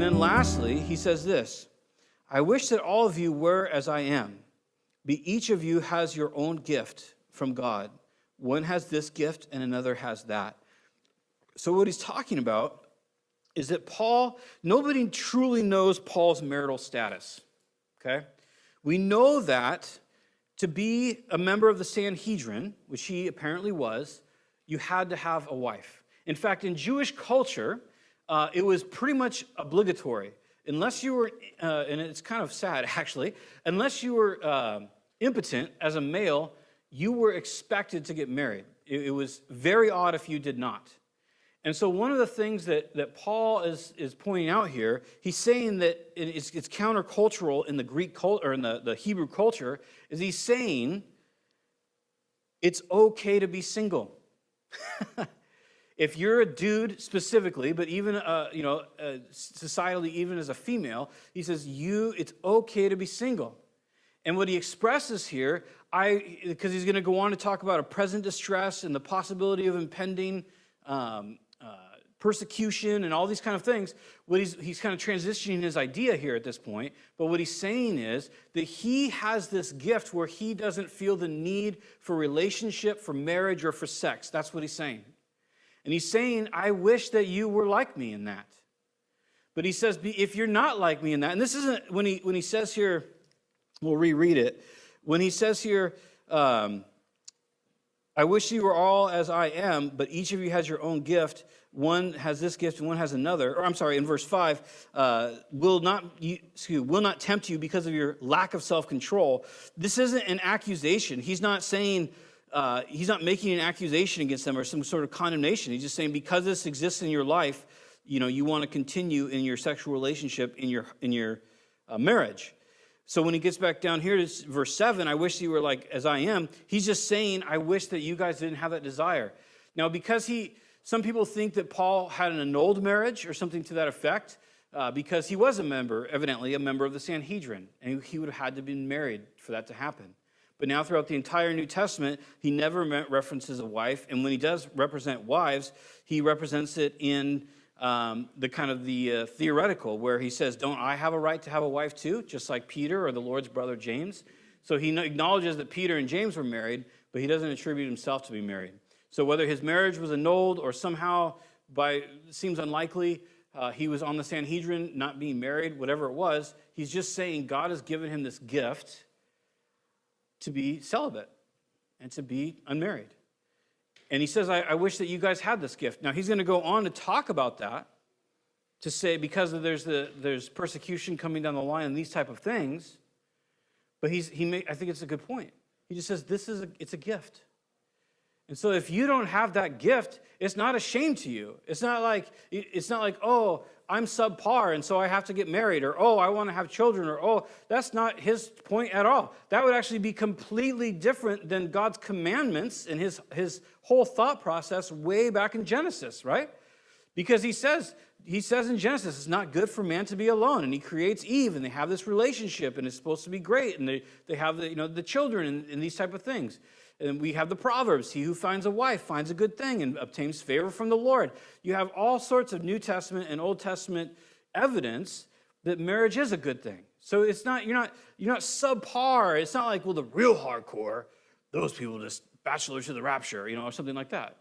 then lastly, he says this, I wish that all of you were as I am. Each of you has your own gift from God. One has this gift and another has that. So what he's talking about is that nobody truly knows Paul's marital status, okay? We know that to be a member of the Sanhedrin, which he apparently was, you had to have a wife. In fact, in Jewish culture, it was pretty much obligatory. Unless you were, and it's kind of sad actually, unless you were impotent as a male, you were expected to get married. It was very odd if you did not. And so one of the things that Paul is pointing out here, he's saying that it's countercultural in the Greek culture, or in the Hebrew culture, is he's saying it's okay to be single. If you're a dude specifically, but even societally, even as a female, he says it's okay to be single. And what he expresses here, because he's going to go on to talk about a present distress and the possibility of impending persecution and all these kind of things, he's kind of transitioning his idea here at this point. But what he's saying is that he has this gift where he doesn't feel the need for relationship, for marriage, or for sex. That's what he's saying. And he's saying, I wish that you were like me in that. But he says, if you're not like me in that, and this isn't, when he says here, we'll reread it. When he says here, I wish you were all as I am, but each of you has your own gift. One has this gift and one has another. Or I'm sorry, in verse 5, will not tempt you because of your lack of self-control. This isn't an accusation. He's not saying, he's not making an accusation against them or some sort of condemnation. He's just saying because this exists in your life, you want to continue in your sexual relationship, in your marriage. So when he gets back down here to verse 7, I wish you were like as I am, he's just saying, I wish that you guys didn't have that desire. Now, because some people think that Paul had an annulled marriage or something to that effect, because he was evidently a member of the Sanhedrin, and he would have had to be married for that to happen. But now throughout the entire New Testament, he never references a wife, and when he does represent wives, he represents it in the theoretical, where he says, don't I have a right to have a wife too, just like Peter or the Lord's brother James? So he acknowledges that Peter and James were married, but he doesn't attribute himself to be married. So whether his marriage was annulled or somehow, seems unlikely, he was on the Sanhedrin not being married, whatever it was, he's just saying God has given him this gift to be celibate and to be unmarried. And he says, I wish that you guys had this gift. Now, he's going to go on to talk about that, to say because there's persecution coming down the line and these type of things. But I think it's a good point. He just says, it's a gift. And so if you don't have that gift, it's not a shame to you. It's not like, oh, I'm subpar and so I have to get married, or oh, I want to have children, or oh, that's not his point at all. That would actually be completely different than God's commandments and his whole thought process way back in Genesis, right? Because he says in Genesis, it's not good for man to be alone, and he creates Eve, and they have this relationship, and it's supposed to be great, and they have the children and these type of things. And we have the Proverbs, he who finds a wife finds a good thing and obtains favor from the Lord. You have all sorts of New Testament and Old Testament evidence that marriage is a good thing. So it's not, you're not subpar. It's not like, well, the real hardcore, those people just bachelor to the rapture, or something like that.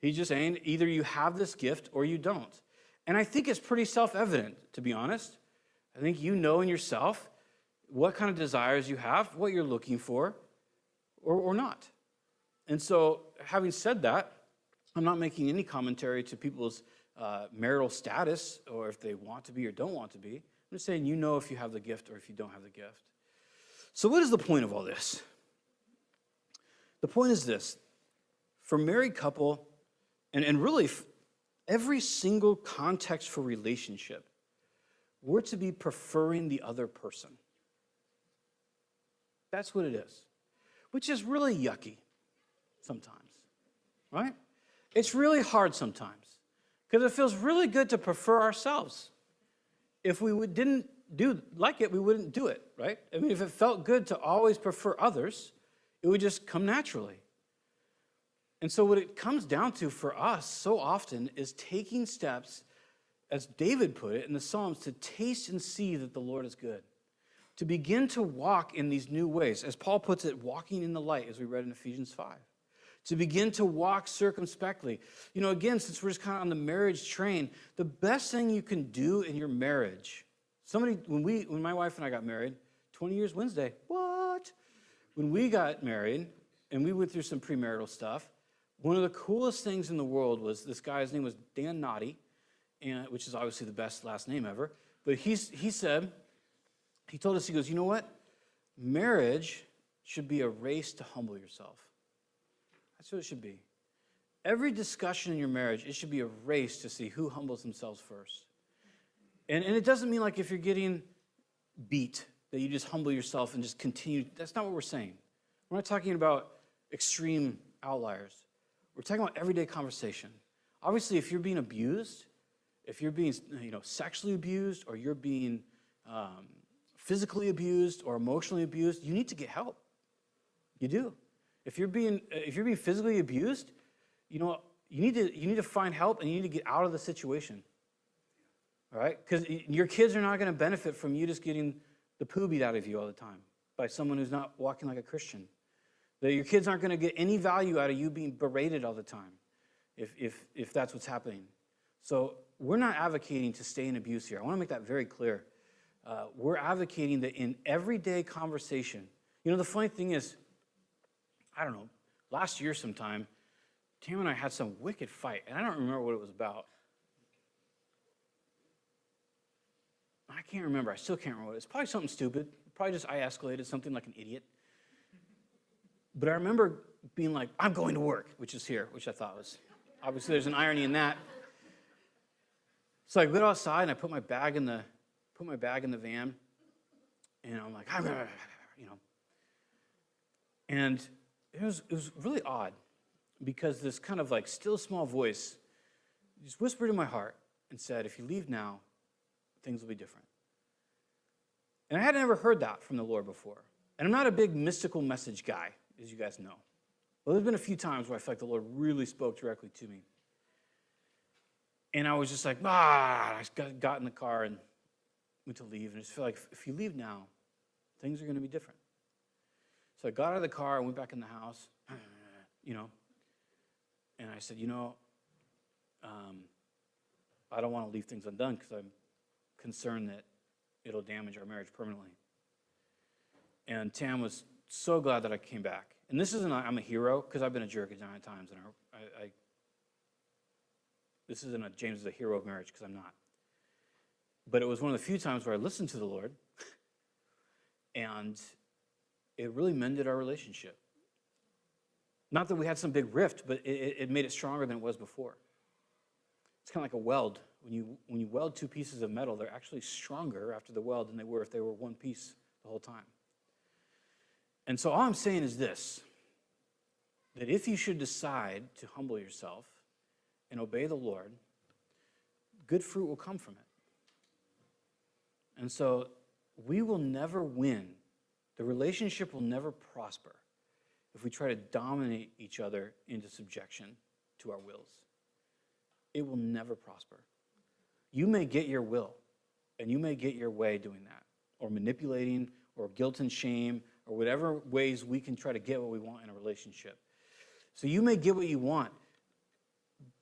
He's just saying either you have this gift or you don't. And I think it's pretty self-evident, to be honest. I think you know in yourself what kind of desires you have, what you're looking for, or not. And so, having said that, I'm not making any commentary to people's marital status, or if they want to be or don't want to be. I'm just saying you know if you have the gift or if you don't have the gift. So what is the point of all this? The point is this. For married couple, and really every single context for relationship, we're to be preferring the other person. That's what it is. Which is really yucky sometimes, right? It's really hard sometimes because it feels really good to prefer ourselves. If we didn't like it, we wouldn't do it, right? I mean, if it felt good to always prefer others, it would just come naturally. And so what it comes down to for us so often is taking steps as David put it in the Psalms, to taste and see that the Lord is good. To begin to walk in these new ways. As Paul puts it, walking in the light, as we read in Ephesians 5. To begin to walk circumspectly. Again, since we're just kind of on the marriage train, the best thing you can do in your marriage, when my wife and I got married, 20 years Wednesday, what? When we got married, and we went through some premarital stuff, one of the coolest things in the world was this guy's name was Dan Naughty, which is obviously the best last name ever. But he told us, he goes, you know what? Marriage should be a race to humble yourself. That's what it should be. Every discussion in your marriage, it should be a race to see who humbles themselves first. And it doesn't mean like if you're getting beat, that you just humble yourself and just continue. That's not what we're saying. We're not talking about extreme outliers. We're talking about everyday conversation. Obviously, if you're being abused, if you're being sexually abused, or you're being physically abused or emotionally abused, you need to get help. You do. If you're being physically abused, you need to find help, and you need to get out of the situation. All right? Because your kids are not going to benefit from you just getting the poo beat out of you all the time by someone who's not walking like a Christian. That your kids aren't going to get any value out of you being berated all the time, if that's what's happening. So we're not advocating to stay in abuse here. I want to make that very clear. We're advocating that in everyday conversation. The funny thing is, I don't know, last year sometime, Tam and I had some wicked fight, and I don't remember what it was about. I can't remember. I still can't remember what it was. Probably something stupid. Probably just I escalated something like an idiot. But I remember being like, I'm going to work, which is here, which I thought was, obviously there's an irony in that. So I go outside and I put my bag in the van, and I'm like, and it was really odd, because this kind of like still small voice just whispered in my heart and said, if you leave now, things will be different. And I had never heard that from the Lord before. And I'm not a big mystical message guy, as you guys know. Well, there's been a few times where I feel like the Lord really spoke directly to me. And I was just like, I just got in the car and went to leave. And I just feel like if you leave now, things are going to be different. So I got out of the car and went back in the house, and I said, I don't want to leave things undone because I'm concerned that it'll damage our marriage permanently. And Tam was so glad that I came back. And this isn't I'm a hero, because I've been a jerk a giant times, and this isn't a James is a hero of marriage, because I'm not. But it was one of the few times where I listened to the Lord, and it really mended our relationship. Not that we had some big rift, but it made it stronger than it was before. It's kind of like a weld. When you weld two pieces of metal, they're actually stronger after the weld than they were if they were one piece the whole time. And so all I'm saying is this, that if you should decide to humble yourself and obey the Lord, good fruit will come from it. And so we will never win. The relationship will never prosper if we try to dominate each other into subjection to our wills. It will never prosper. You may get your will, and you may get your way doing that, or manipulating, or guilt and shame, or whatever ways we can try to get what we want in a relationship. So you may get what you want,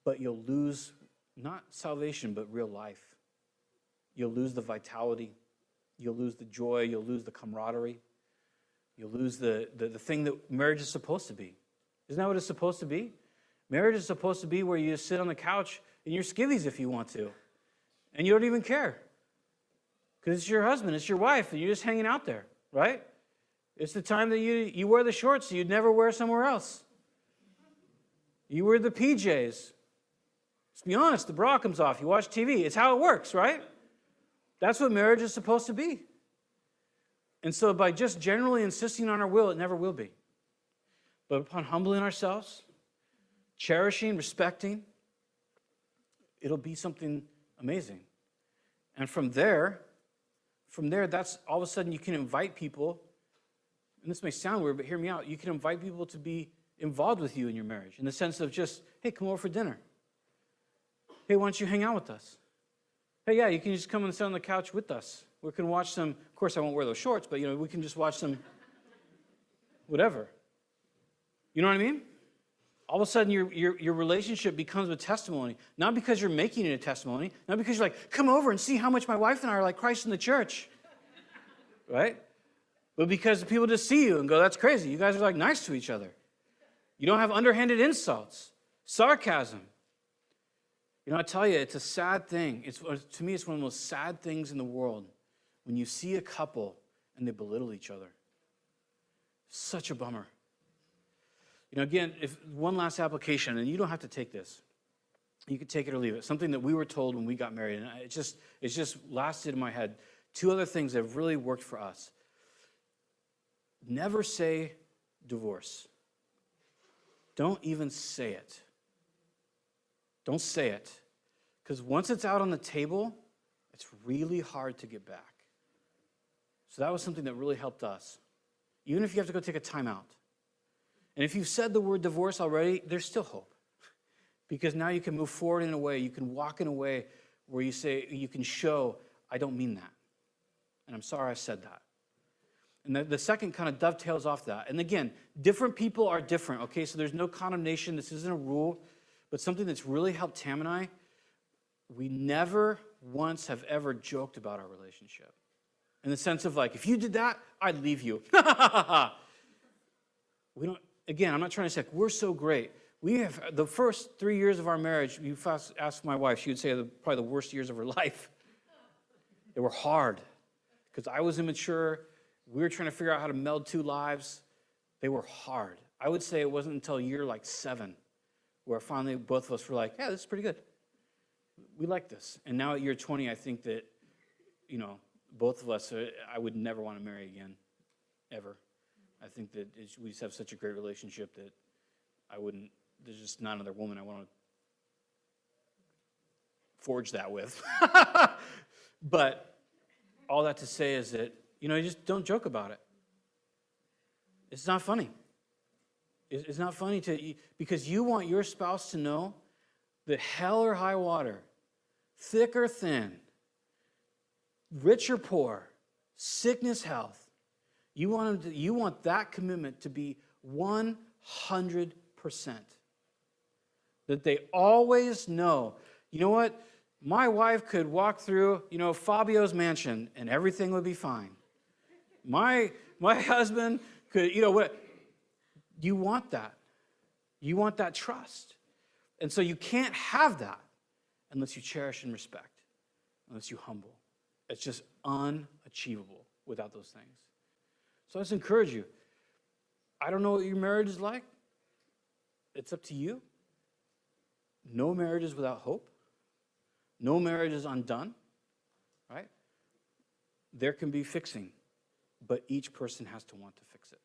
but you'll lose not salvation, but real life. You'll lose the vitality. You'll lose the joy. You'll lose the camaraderie. You'll lose the thing that marriage is supposed to be. Isn't that what it's supposed to be? Marriage is supposed to be where you just sit on the couch in your skivvies if you want to, and you don't even care. Because it's your husband, it's your wife, and you're just hanging out there, right? It's the time that you wear the shorts you'd never wear somewhere else. You wear the PJs. Let's be honest, the bra comes off. You watch TV. It's how it works, right? That's what marriage is supposed to be. And so by just generally insisting on our will, it never will be. But upon humbling ourselves, cherishing, respecting, it'll be something amazing. And from there, that's all of a sudden you can invite people, and this may sound weird, but hear me out. You can invite people to be involved with you in your marriage in the sense of just, hey, come over for dinner. Hey, why don't you hang out with us? Hey, yeah, you can just come and sit on the couch with us. We can watch some, of course I won't wear those shorts, but we can just watch some, whatever. You know what I mean? All of a sudden your relationship becomes a testimony, not because you're making it a testimony, not because you're like, come over and see how much my wife and I are like Christ in the church, right? But because people just see you and go, that's crazy. You guys are like nice to each other. You don't have underhanded insults, sarcasm. I tell you, it's a sad thing. To me, it's one of the most sad things in the world when you see a couple and they belittle each other. Such a bummer. Again, if one last application, and you don't have to take this. You can take it or leave it. Something that we were told when we got married, and it just lasted in my head. 2 other things that have really worked for us. Never say divorce. Don't even say it. Don't say it. Because once it's out on the table, it's really hard to get back. So that was something that really helped us. Even if you have to go take a timeout. And if you've said the word divorce already, there's still hope. Because now you can move forward in a way, you can walk in a way where you can show, I don't mean that. And I'm sorry I said that. And the second kind of dovetails off that. And again, different people are different, okay? So there's no condemnation. This isn't a rule. But something that's really helped Tam and I, we never once have ever joked about our relationship. In the sense of like, if you did that, I'd leave you. We don't, again, I'm not trying to say, like, we're so great. We have, the first 3 years of our marriage, you ask my wife, she would say probably the worst years of her life. They were hard. Because I was immature. We were trying to figure out how to meld 2 lives. They were hard. I would say it wasn't until year like 7 where finally both of us were like, yeah, this is pretty good. We like this. And now at year 20, I think that, both of us, I would never want to marry again, ever. I think that we just have such a great relationship that there's just not another woman I want to forge that with. But all that to say is that, you just don't joke about it. It's not funny. It's not funny because you want your spouse to know that hell or high water, thick or thin, rich or poor, sickness, health, you want that commitment to be 100%. That they always know, you know what? My wife could walk through, Fabio's mansion and everything would be fine. My husband could, what? You want that. You want that trust. And so you can't have that unless you cherish and respect, unless you humble. It's just unachievable without those things. So I just encourage you. I don't know what your marriage is like. It's up to you. No marriage is without hope. No marriage is undone, right? There can be fixing, but each person has to want to fix it.